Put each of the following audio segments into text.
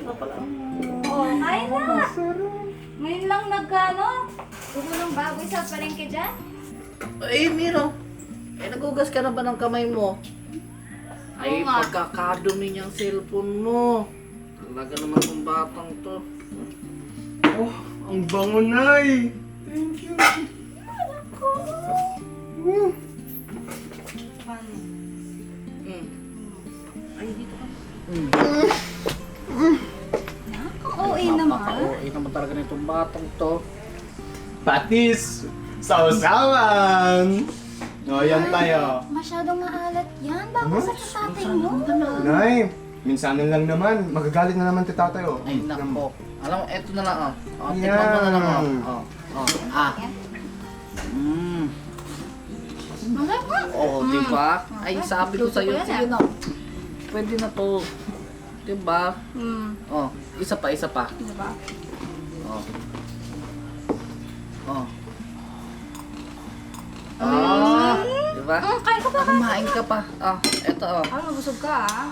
na pala. Oh, kain na. Masarap. Ngayon lang nagkano? Gugulong baboy sa palengke dyan? Ay, Miro. Nagugas ka na ba ng kamay mo? Ay, Oo nga. pagkakadumi niyang cellphone mo. Talaga naman tong batang to. Oh, ang bango, Nay! Thank you. Ay, dito ka. Oo, naman. Napaka-OA naman talaga nitong batang to. Patis! Sausawan! O, yan tayo. Masyadong maalat yan. Baka sa tatay mo. Nay, minsanan lang naman. Magagalit na naman ti tatay, oh. Ay, nako. Alam mo, eto na lang, oh. Oh, Yan. tikman mo na lang, oh. Ah. Masarap. Oh, di ba? Ay, sabi ko sa'yo, Luto ko yan, sige na. Pwede na to. Di ba? Oh, isa pa, isa pa. Diba? Oh. Oh. Ah, di ba? Kain ko pa. Kumain ka pa. Ah, eto, oh. Parang nabusog ka, ah.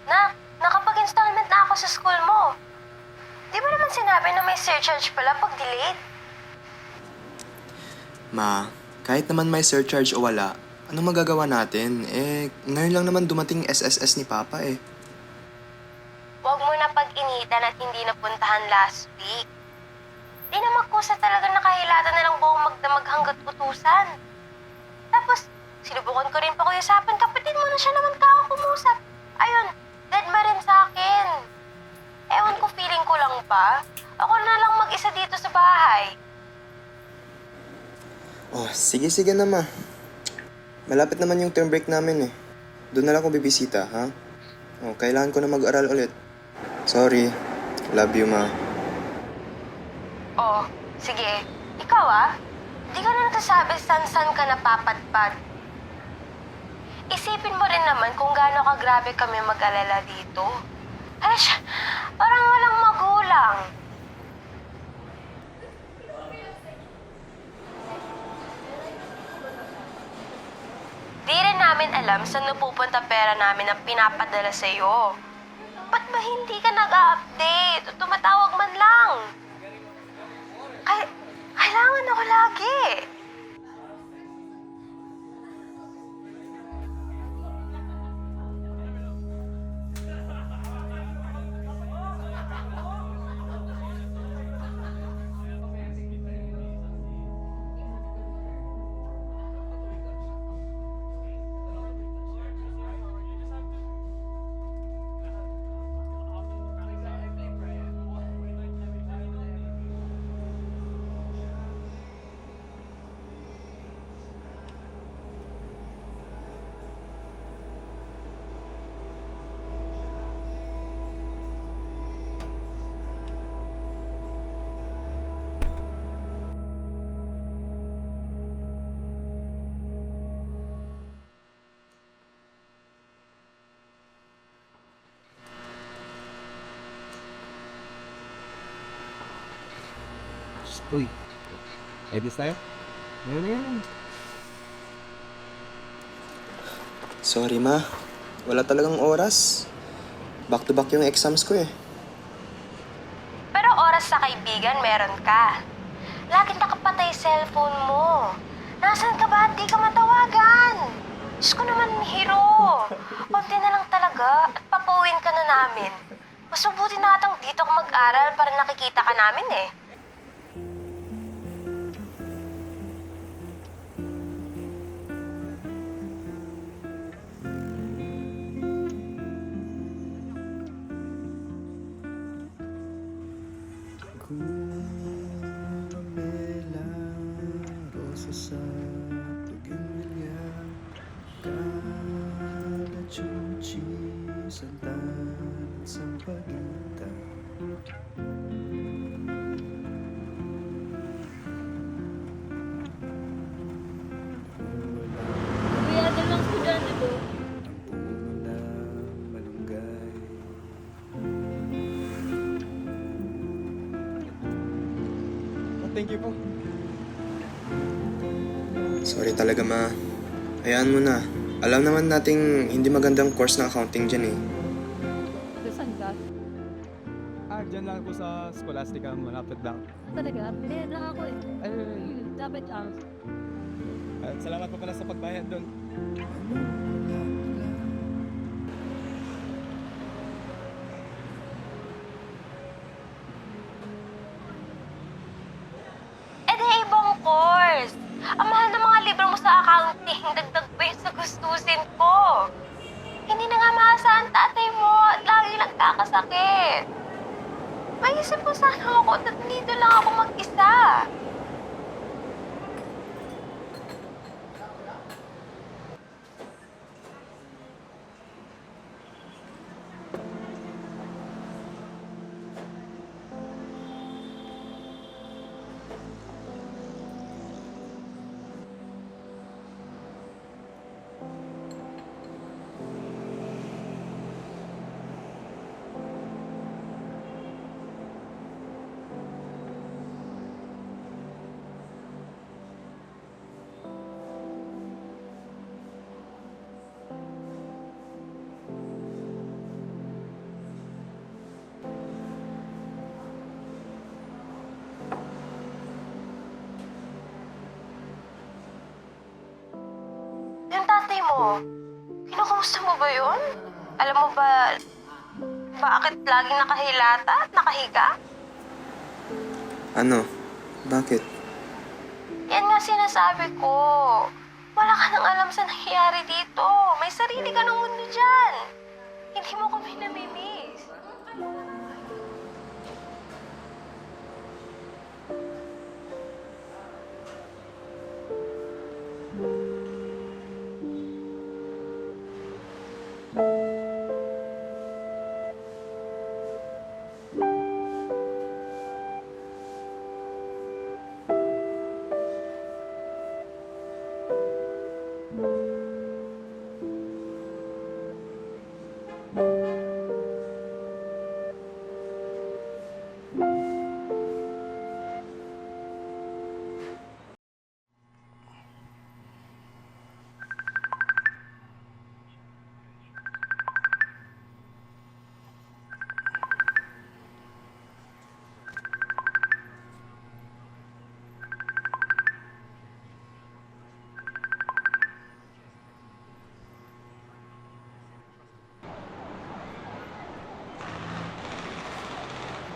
Na, nakapag-installment na ako sa school mo. Di ba naman sinabi na may surcharge pala pag delayed? Ma, kahit naman may surcharge o wala, anong magagawa natin? Eh, ngayon lang naman dumating SSS ni Papa eh. Huwag mo na pag-initan at hindi napuntahan last week. Di na magkusa talaga nakahilatan na lang buong magdamag hanggat utusan. Tapos, sinubukan ko rin pa kuyasapan, kapatid mo na siya naman kakakumusap. Ayun, dead ma rin sa akin. Ewan ko, feeling ko lang pa. Ako na lang mag-isa dito sa bahay. Oh, sige na ma. Malapit naman yung term break namin eh. Doon na lang ako bibisita, ha? Oh, kailangan ko na mag-aral ulit. Sorry. Love you, ma. Oh, sige. Ikaw di ka na nasasabi san-san ka napapadpad. Isipin mo rin naman kung gaano kagrabe kami mag-alala dito. Ay, parang walang magulang. Di rin namin alam saan napupunta pera namin ang pinapadala sa'yo. Ba't ba hindi ka nag-update o tumatawag man lang? Kailangan ako lagi. Uy, edits tayo? Yan. Sorry, ma. Wala talagang oras. Back to back yung exams ko eh. Pero oras sa kaibigan meron ka. Laging nakapatay cellphone mo. Nasaan ka ba? Di ka matawagan. Diyos ko naman, Hiro. Konti na lang talaga at papauwin ka na namin. Mas mabuti na atang dito ka mag-aral para nakikita ka namin eh. thank you po. Sorry talaga, ma. Hayaan mo na. Alam naman nating hindi magandang course na accounting dyan eh. Saan ka? Dyan lang po sa Scholastica, malapit lang. Talaga? Bayad lang ako eh. Ay, Dapat salamat po pala sa pagbayad doon. Eh di ibang course. Ang mahal ng mga libro mo sa accounting, dagdag pa yun sa gustusin ko. Hindi na nga maasa ang tatay mo at lagi nagkakasakit. Maisip mo sana ako at dito lang ako mag-isa. Yung tatay mo, kinukumusta mo ba yun? Alam mo ba, bakit laging nakahilata at nakahiga? Ano? Bakit? Yan nga sinasabi ko. Wala ka nang alam sa nangyayari dito. May sarili ka ng mundo dyan. Hindi mo kami namimiss.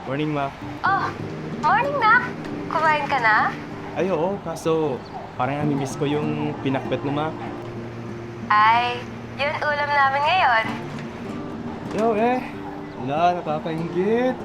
Morning, ma. Oh, morning, Nak. Kumain ka na? Ay, oo. Kaso, parang nami-miss ko yung pinakbet mo, ma. Ay, yun ulam namin ngayon. Yo, wala, nakakaingit.